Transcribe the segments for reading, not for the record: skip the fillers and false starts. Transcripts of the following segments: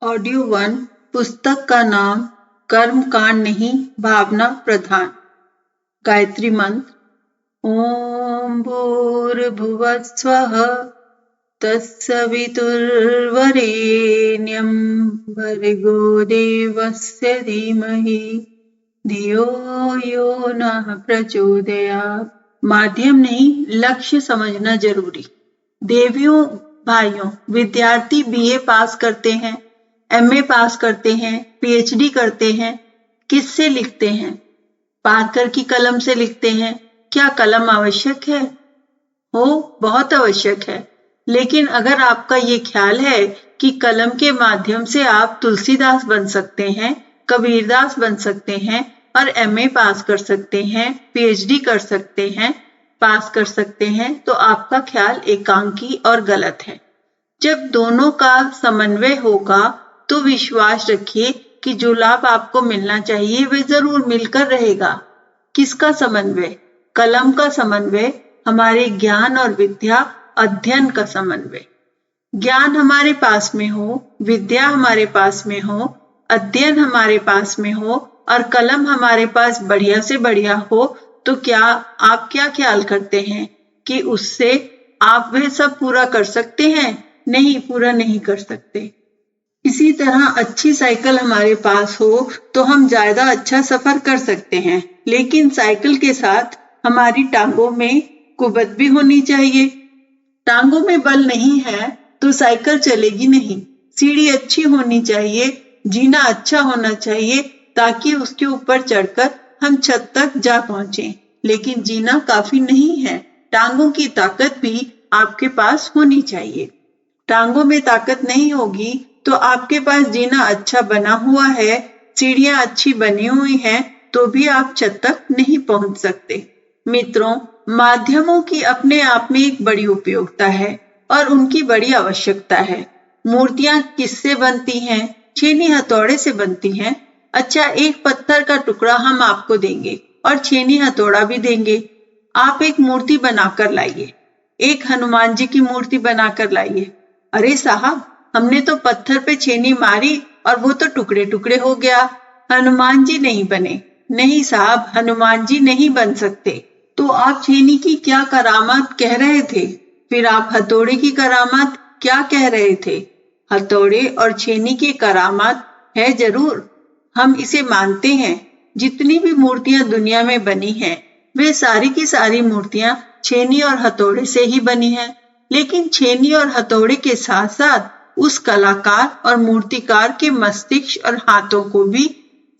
Audio 1 पुस्तक का नाम कर्म कांड नहीं भावना प्रधान। गायत्री मंत्र। ओम भूर्भुवः स्वः तत्सवितुर्वरेण्यं भर्गो देवस्य धीमहि धियो यो नः प्रचोदयात्। माध्यम नहीं लक्ष्य समझना जरूरी। देवियों भाइयों, विद्यार्थी बीए पास करते हैं, एमए पास करते हैं, पीएचडी करते हैं। किससे लिखते हैं? पार्कर की कलम से लिखते हैं। क्या कलम आवश्यक है? बहुत आवश्यक है। लेकिन अगर आपका ये ख्याल है कि कलम के माध्यम से आप तुलसीदास बन सकते हैं, कबीरदास बन सकते हैं और एमए पास कर सकते हैं, पीएचडी कर सकते हैं, पास कर सकते हैं, तो आपका ख्याल एकांकी और गलत है। जब दोनों का समन्वय होगा तो विश्वास रखिए कि जो लाभ आपको मिलना चाहिए वह जरूर मिलकर रहेगा। किसका समन्वय? कलम का समन्वय, हमारे ज्ञान और विद्या अध्ययन का समन्वय। ज्ञान हमारे पास में हो, विद्या हमारे पास में हो, अध्ययन हमारे पास में हो और कलम हमारे पास बढ़िया से बढ़िया हो, तो क्या आप क्या ख्याल करते हैं कि उससे आप वह सब पूरा कर सकते हैं? नहीं, पूरा नहीं कर सकते। इसी तरह अच्छी साइकिल हमारे पास हो तो हम ज्यादा अच्छा सफर कर सकते हैं, लेकिन साइकिल के साथ हमारी टांगों में कुवत भी होनी चाहिए। टांगों में बल नहीं है तो साइकिल चलेगी नहीं। सीढ़ी अच्छी होनी चाहिए, जीना अच्छा होना चाहिए ताकि उसके ऊपर चढ़कर हम छत तक जा पहुंचे। लेकिन जीना काफी नहीं है, टांगों की ताकत भी आपके पास होनी चाहिए। टांगों में ताकत नहीं होगी तो आपके पास जीना अच्छा बना हुआ है, सीढ़ियां अच्छी बनी हुई हैं, तो भी आप छत तक नहीं पहुंच सकते। मित्रों, माध्यमों की अपने आप में एक बड़ी उपयोगिता है और उनकी बड़ी आवश्यकता है। मूर्तियां किससे बनती हैं? छेनी हथौड़े से बनती हैं। अच्छा, एक पत्थर का टुकड़ा हम आपको देंगे और छेनी हथौड़ा भी देंगे। आप एक मूर्ति बनाकर लाइए, एक हनुमान जी की मूर्ति बनाकर लाइए। अरे साहब, हमने तो पत्थर पे छेनी मारी और वो तो टुकड़े टुकड़े हो गया, हनुमान जी नहीं बने। नहीं साहब, हनुमान जी नहीं बन सकते। तो आप छेनी की क्या करामात कह रहे थे? फिर आप हथौड़े की करामात क्या कह रहे थे? हथौड़े और छेनी की करामात है जरूर, हम इसे मानते हैं। जितनी भी मूर्तियां दुनिया में बनी हैं, वे सारी की सारी मूर्तियां छेनी और हथौड़े से ही बनी हैं। लेकिन छेनी और हथौड़े के साथ साथ उस कलाकार और मूर्तिकार के मस्तिष्क और हाथों को भी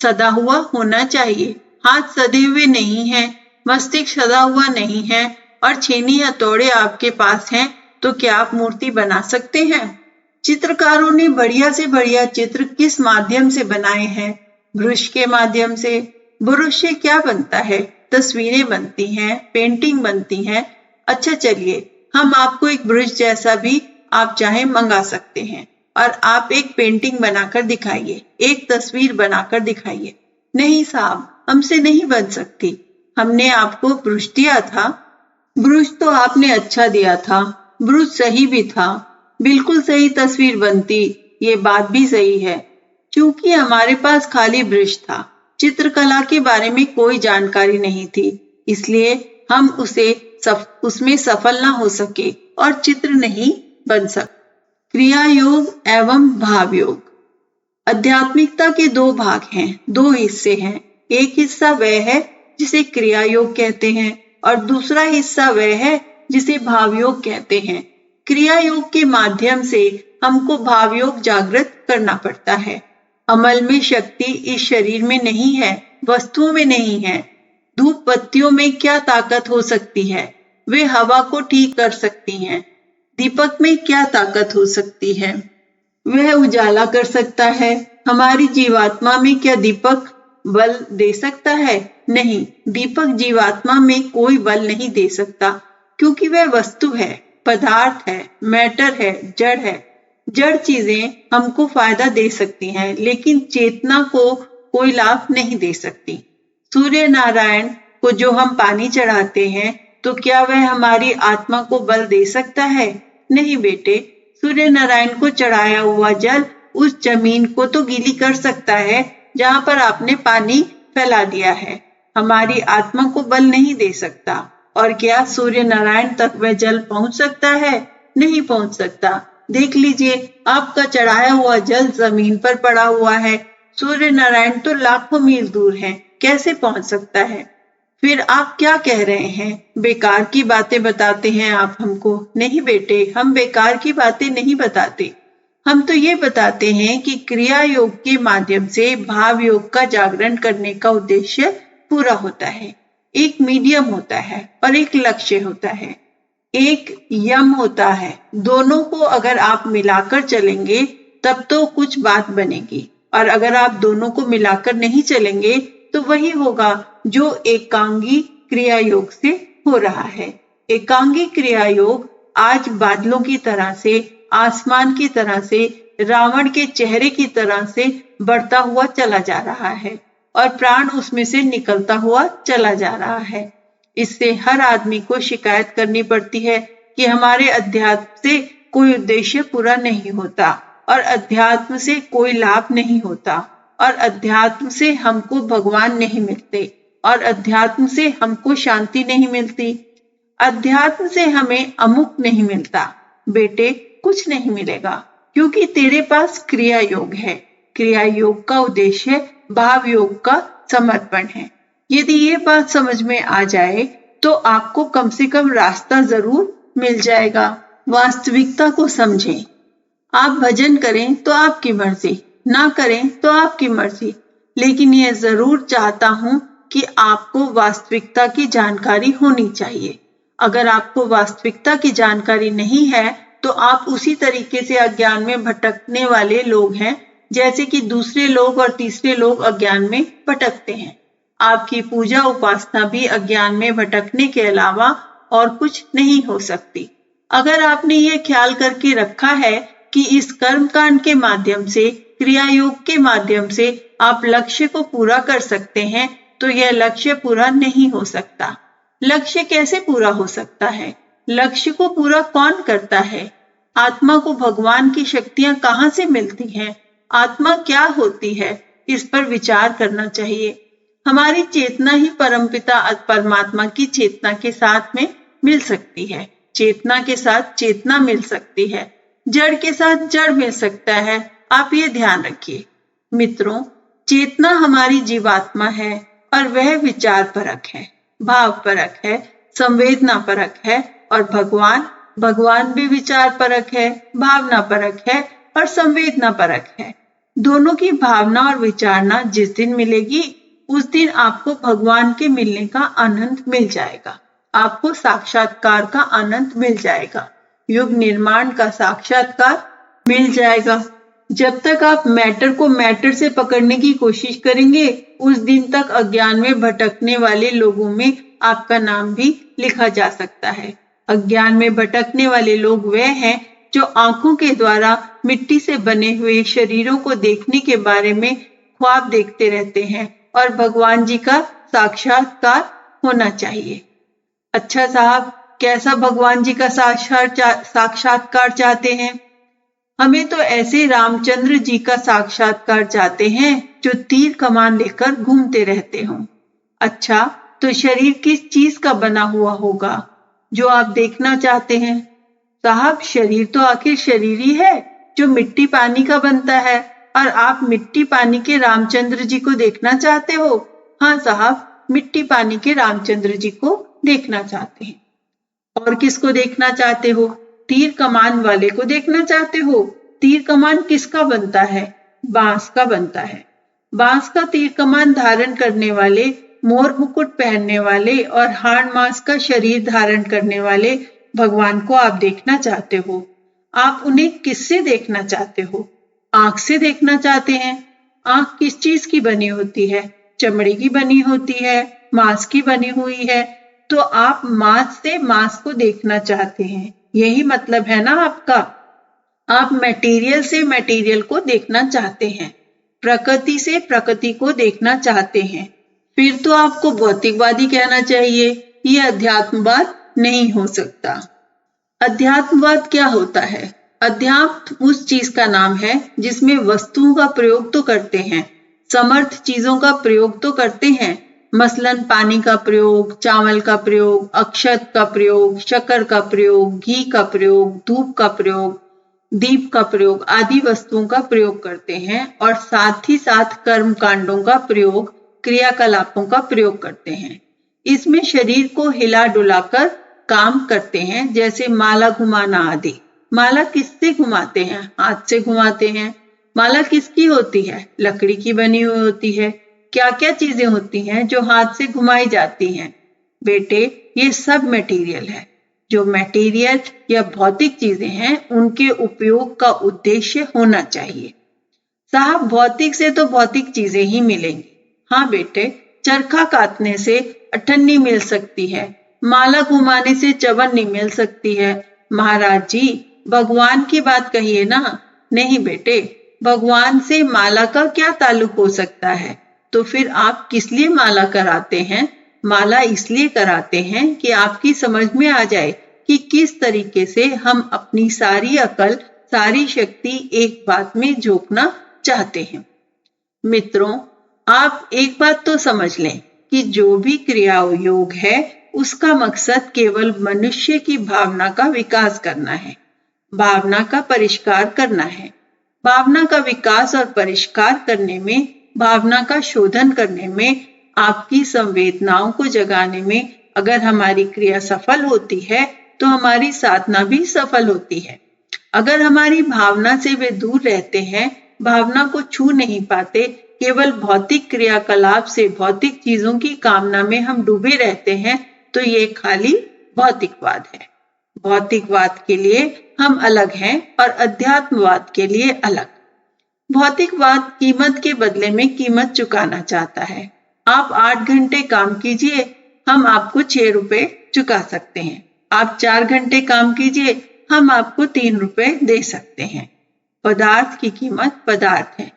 सदा हुआ होना चाहिए। हाथ सदे हुए नहीं हैं, मस्तिष्क सदा हुआ नहीं है और छेनी हथौड़े आपके पास हैं, तो क्या आप मूर्ति बना सकते हैं? चित्रकारों ने बढ़िया से बढ़िया चित्र किस माध्यम से बनाए हैं? ब्रश के माध्यम से। ब्रश से क्या बनता है? तस्वीरें बनती हैं, पेंटिंग बनती हैं। अच्छा चलिए, हम आपको एक ब्रश जैसा भी आप चाहे मंगा सकते हैं और आप एक पेंटिंग बनाकर दिखाइए, एक तस्वीर बनाकर दिखाइए। नहीं साहब, हमसे नहीं बन सकती। हमने आपको ब्रश दिया था, ब्रश तो आपने अच्छा दिया था, ब्रश सही भी था, बिल्कुल सही तस्वीर बनती, ये बात भी सही है। क्योंकि हमारे पास खाली ब्रश था, चित्रकला के बारे में कोई जानकारी नहीं थी, इसलिए हम उसमें सफल ना हो सके और चित्र नहीं बन सके। क्रिया योग एवं भाव योग। आध्यात्मिकता के दो भाग हैं, दो हिस्से हैं। एक हिस्सा वह है जिसे क्रिया योग कहते हैं और दूसरा हिस्सा वह है जिसे भाव योग कहते हैं। क्रिया योग के माध्यम से हमको भाव योग जागृत करना पड़ता है। अमल में शक्ति इस शरीर में नहीं है, वस्तुओं में नहीं है। धूप बत्तियों में क्या ताकत हो सकती है? वे हवा को ठीक कर सकती हैं। दीपक में क्या ताकत हो सकती है? वह उजाला कर सकता है। हमारी जीवात्मा में क्या दीपक बल दे सकता है? नहीं, दीपक जीवात्मा में कोई बल नहीं दे सकता, क्योंकि वह वस्तु है, पदार्थ है, मैटर है, जड़ है। जड़ चीजें हमको फायदा दे सकती हैं, लेकिन चेतना को कोई लाभ नहीं दे सकती। सूर्य नारायण को जो हम पानी चढ़ाते हैं, तो क्या वह हमारी आत्मा को बल दे सकता है? नहीं बेटे, सूर्य नारायण को चढ़ाया हुआ जल उस जमीन को तो गीली कर सकता है जहां पर आपने पानी फैला दिया है, हमारी आत्मा को बल नहीं दे सकता। और क्या सूर्य नारायण तक वह जल पहुंच सकता है? नहीं पहुंच सकता। देख लीजिए, आपका चढ़ाया हुआ जल जमीन पर पड़ा हुआ है, सूर्य नारायण तो लाखों मील दूर हैं, कैसे पहुंच सकता है? फिर आप क्या कह रहे हैं? बेकार की बातें बताते हैं आप हमको। नहीं बेटे, हम बेकार की बातें नहीं बताते। हम तो ये बताते हैं कि क्रिया योग के माध्यम से भाव योग का जागरण करने का उद्देश्य पूरा होता है। एक मीडियम होता है और एक लक्ष्य होता है, एक यम होता है। दोनों को अगर आप मिलाकर चलेंगे तब तो कुछ बात बनेगी, और अगर आप दोनों को मिलाकर नहीं चलेंगे तो वही होगा जो एकांगी क्रिया योग से हो रहा है। एकांगी क्रिया योग आज बादलों की तरह से, आसमान की तरह से, रावण के चेहरे की तरह से बढ़ता हुआ चला जा रहा है और प्राण उसमें से निकलता हुआ चला जा रहा है। इससे हर आदमी को शिकायत करनी पड़ती है कि हमारे अध्यात्म से कोई उद्देश्य पूरा नहीं होता, और अध्यात्म से कोई लाभ नहीं होता, और अध्यात्म से हमको भगवान नहीं मिलते, और अध्यात्म से हमको शांति नहीं मिलती, अध्यात्म से हमें अमुक नहीं मिलता। बेटे, कुछ नहीं मिलेगा, क्योंकि तेरे पास क्रिया योग है। क्रिया योग का उद्देश्य भाव योग का समर्पण है। यदि ये बात समझ में आ जाए तो आपको कम से कम रास्ता जरूर मिल जाएगा। वास्तविकता को समझें। आप भजन करें तो आपकी मर्जी, ना करें तो आपकी मर्जी, लेकिन यह जरूर चाहता हूं कि आपको वास्तविकता की जानकारी होनी चाहिए। अगर आपको वास्तविकता की जानकारी नहीं है तो आप उसी तरीके से अज्ञान में भटकने वाले लोग हैं जैसे कि दूसरे लोग और तीसरे लोग अज्ञान में भटकते हैं। आपकी पूजा उपासना भी अज्ञान में भटकने के अलावा और कुछ नहीं हो सकती। अगर आपने ये ख्याल करके रखा है कि इस कर्म कांड के माध्यम से, क्रिया योग के माध्यम से आप लक्ष्य को पूरा कर सकते हैं, तो यह लक्ष्य पूरा नहीं हो सकता। लक्ष्य कैसे पूरा हो सकता है? लक्ष्य को पूरा कौन करता है? आत्मा को भगवान की शक्तियां कहाँ से मिलती हैं? आत्मा क्या होती है? इस पर विचार करना चाहिए। हमारी चेतना ही परमपिता परमात्मा की चेतना के साथ में मिल सकती है। चेतना के साथ चेतना मिल सकती है, जड़ के साथ जड़ मिल सकता है। आप ये ध्यान रखिए। मित्रों, चेतना हमारी जीवात्मा है और वह विचार परक है, भाव परक है, संवेदना परक है, और भगवान भी विचार परक है, भावना परक है और संवेदना परक है। दोनों की भावना और विचारना जिस दिन मिलेगी उस दिन आपको भगवान के मिलने का आनंद मिल जाएगा। आपको साक्षात्कार का आनंद मिल जाएगा, युग निर्माण का साक्षात्कार मिल जाएगा। जब तक आप मैटर को मैटर से पकड़ने की कोशिश करेंगे उस दिन तक अज्ञान में भटकने वाले लोगों में आपका नाम भी लिखा जा सकता है। अज्ञान में भटकने वाले लोग वे हैं जो आंखों के द्वारा मिट्टी से बने हुए शरीरों को देखने के बारे में ख्वाब देखते रहते हैं, और भगवान जी का साक्षात्कार होना चाहिए। अच्छा साहब, कैसा भगवान जी का साक्षात्कार चाहते हैं? हमें तो ऐसे रामचंद्र जी का साक्षात्कार चाहते हैं जो तीर कमान लेकर घूमते रहते हों। अच्छा, तो शरीर किस चीज का बना हुआ होगा जो आप देखना चाहते हैं? साहब, शरीर तो आखिर शरीर ही है जो मिट्टी पानी का बनता है, और आप मिट्टी पानी के रामचंद्र जी को देखना चाहते हो? हाँ साहब, मिट्टी पानी के रामचंद्र जी को देखना चाहते हैं। और किसको देखना चाहते हो? तीर कमान वाले को देखना चाहते हो? तीर कमान किसका बनता है? बांस का बनता है। बांस का तीर कमान धारण करने वाले, मोर मुकुट पहनने वाले और हाड़ मांस का शरीर धारण करने वाले भगवान को आप देखना चाहते हो। आप उन्हें किससे देखना चाहते हो? आंख से देखना चाहते हैं। आंख किस चीज की बनी होती है? चमड़े की बनी होती है, मांस की बनी हुई है। तो आप मांस से मांस को देखना चाहते हैं, यही मतलब है ना आपका। आप मटेरियल से मटेरियल को देखना चाहते हैं, प्रकृति से प्रकृति को देखना चाहते हैं। फिर तो आपको भौतिकवादी कहना चाहिए। ये अध्यात्मवाद नहीं हो सकता। अध्यात्मवाद क्या होता है? अध्यात्म उस चीज का नाम है जिसमें वस्तुओं का प्रयोग तो करते हैं, समर्थ चीजों का प्रयोग तो करते हैं, मसलन पानी का प्रयोग, चावल का प्रयोग, अक्षत का प्रयोग, शक्कर का प्रयोग, घी का प्रयोग, धूप का प्रयोग, दीप का प्रयोग आदि वस्तुओं का प्रयोग करते हैं और साथ ही साथ कर्म कांडों का प्रयोग, क्रियाकलापों का प्रयोग करते हैं। इसमें शरीर को हिला डुलाकर काम करते हैं, जैसे माला घुमाना आदि। माला किससे घुमाते हैं? हाथ से घुमाते हैं। माला किसकी होती है? लकड़ी की बनी हुई होती है। क्या क्या चीजें होती हैं जो हाथ से घुमाई जाती हैं? बेटे, ये सब मटेरियल है। जो मटेरियल या भौतिक चीजें हैं उनके उपयोग का उद्देश्य होना चाहिए। साहब, भौतिक से तो भौतिक चीजें ही मिलेंगी। हाँ बेटे, चरखा काटने से अठन्नी मिल सकती है, माला घुमाने से चवन्नी मिल सकती है। महाराज जी, भगवान की बात कहिए ना। नहीं बेटे, भगवान से माला का क्या ताल्लुक हो सकता है? तो फिर आप किस लिए माला कराते हैं? माला इसलिए कराते हैं कि आपकी समझ में आ जाए कि किस तरीके से हम अपनी सारी अकल, सारी शक्ति एक बात में झोंकना चाहते हैं। मित्रों, आप एक बात तो समझ लें कि जो भी क्रिया योग है उसका मकसद केवल मनुष्य की भावना का विकास करना है, भावना का परिष्कार करना है। भावना का विकास और परिष्कार करने में, भावना का शोधन करने में, आपकी संवेदनाओं को जगाने में अगर हमारी क्रिया सफल होती है तो हमारी साधना भी सफल होती है। अगर हमारी भावना से वे दूर रहते हैं, भावना को छू नहीं पाते, केवल भौतिक क्रियाकलाप से, भौतिक चीजों की कामना में हम डूबे रहते हैं, तो ये खाली भौतिकवाद है। भौतिकवाद के लिए हम अलग हैं और अध्यात्मवाद के लिए अलग। भौतिकवाद कीमत के बदले में कीमत चुकाना चाहता है। आप 8 घंटे काम कीजिए, हम आपको 6 रुपए चुका सकते हैं। आप 4 घंटे काम कीजिए, हम आपको 3 रुपए दे सकते हैं। पदार्थ की कीमत पदार्थ है।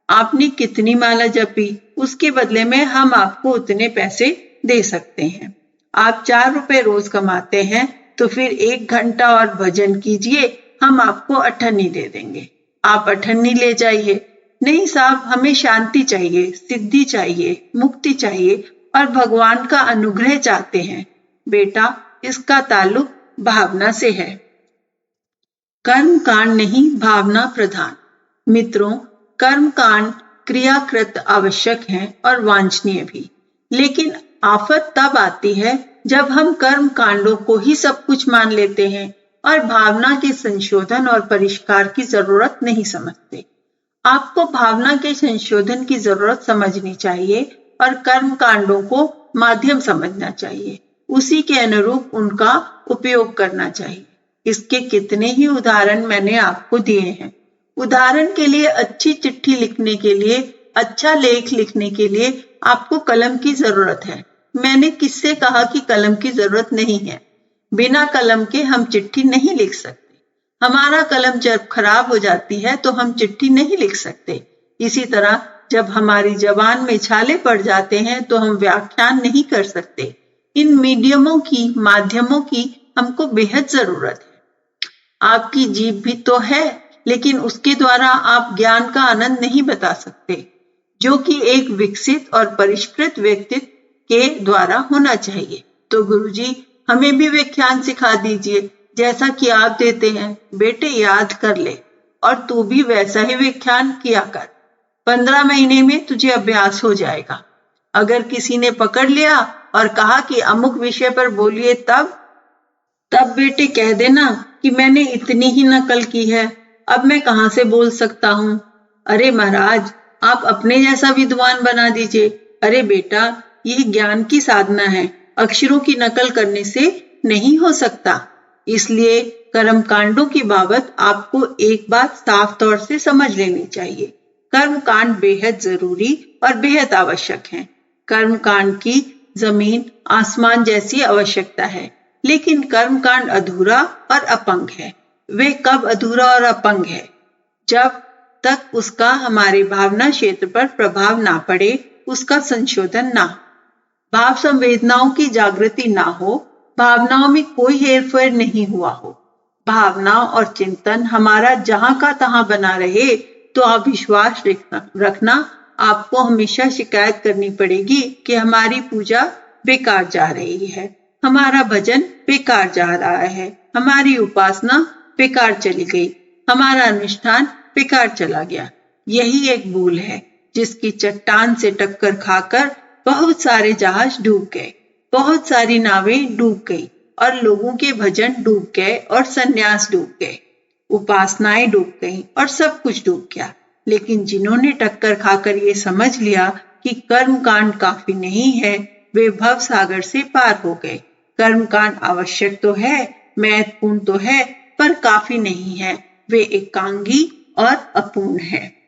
आपने कितनी माला जपी, उसके बदले में हम आपको उतने पैसे दे सकते हैं। आप 4 रुपए रोज कमाते हैं, तो फिर 1 घंटा और भजन कीजिए, हम आपको अठन्नी दे देंगे। आप अठन्नी ले जाइए। नहीं साहब, हमें शांति चाहिए, सिद्धि चाहिए, मुक्ति चाहिए और भगवान का अनुग्रह चाहते हैं। बेटा, इसका ताल्लुक भावना से है। कर्म कांड नहीं, भावना प्रधान। मित्रों, कर्म कांड क्रियाकृत आवश्यक हैं और वांछनीय भी, लेकिन आफत तब आती है जब हम कर्म कांडों को ही सब कुछ मान लेते हैं और भावना के संशोधन और परिष्कार की जरूरत नहीं समझते। आपको भावना के संशोधन की जरूरत समझनी चाहिए और कर्म कांडों को माध्यम समझना चाहिए, उसी के अनुरूप उनका उपयोग करना चाहिए। इसके कितने ही उदाहरण मैंने आपको दिए हैं। उदाहरण के लिए, अच्छी चिट्ठी लिखने के लिए, अच्छा लेख लिखने के लिए आपको कलम की जरूरत है। मैंने किससे कहा कि कलम की जरूरत नहीं है? बिना कलम के हम चिट्ठी नहीं लिख सकते। हमारा कलम जब खराब हो जाती है तो हम चिट्ठी नहीं लिख सकते। इसी तरह जब हमारी जबान में छाले पड़ जाते हैं तो हम व्याख्यान नहीं कर सकते। इन मीडियमों की, माध्यमों की हमको बेहद जरूरत है। आपकी जीभ भी तो है, लेकिन उसके द्वारा आप ज्ञान का आनंद नहीं बता सकते, जो कि एक विकसित और परिष्कृत व्यक्तित्व के द्वारा होना चाहिए। तो गुरुजी, हमें भी व्याख्यान सिखा दीजिए जैसा कि आप देते हैं। बेटे, याद कर ले और तू भी वैसा ही व्याख्यान किया कर। 15 महीने में तुझे अभ्यास हो जाएगा। अगर किसी ने पकड़ लिया और कहा कि अमुक विषय पर बोलिए, तब बेटे कह देना कि मैंने इतनी ही नकल की है, अब मैं कहां से बोल सकता हूं। अरे महाराज, आप अपने जैसा विद्वान बना दीजिए। अरे बेटा, ये ज्ञान की साधना है, अक्षरों की नकल करने से नहीं हो सकता। इसलिए कर्म कांडों की बाबत आपको एक बात साफ तौर से समझ लेनी चाहिए। कर्म कांड बेहद जरूरी और बेहद आवश्यक हैं। कर्म कांड की जमीन आसमान जैसी आवश्यकता है, लेकिन कर्म कांड अधूरा और अपंग है। वे कब अधूरा और अपंग है? जब तक उसका हमारे भावना क्षेत्र पर प्रभाव ना पड़े, उसका संशोधन ना हो, भाव संवेदनाओं की जागृति ना हो, भावनाओं में कोई हेरफेर नहीं हुआ हो, भावना और चिंतन हमारा जहां का तहां बना रहे तो आप विश्वास रखना आपको हमेशा शिकायत करनी पड़ेगी कि हमारी पूजा बेकार जा रही है, हमारा भजन बेकार जा रहा है, हमारी उपासना बेकार चली गई, हमारा अनुष्ठान बेकार चला गया। यही एक भूल है जिसकी चट्टान से टक्कर खाकर बहुत सारे जहाज डूब गए, बहुत सारी नावें डूब गई और लोगों के भजन डूब गए और सन्यास डूब गए, उपासनाएं डूब गईं और सब कुछ डूब गया। लेकिन जिन्होंने टक्कर खाकर ये समझ लिया कि कर्मकांड काफी नहीं है, वे भव सागर से पार हो गए। कर्मकांड आवश्यक तो है, महत्वपूर्ण तो है, पर काफी नहीं है, वे एकांगी और अपूर्ण है।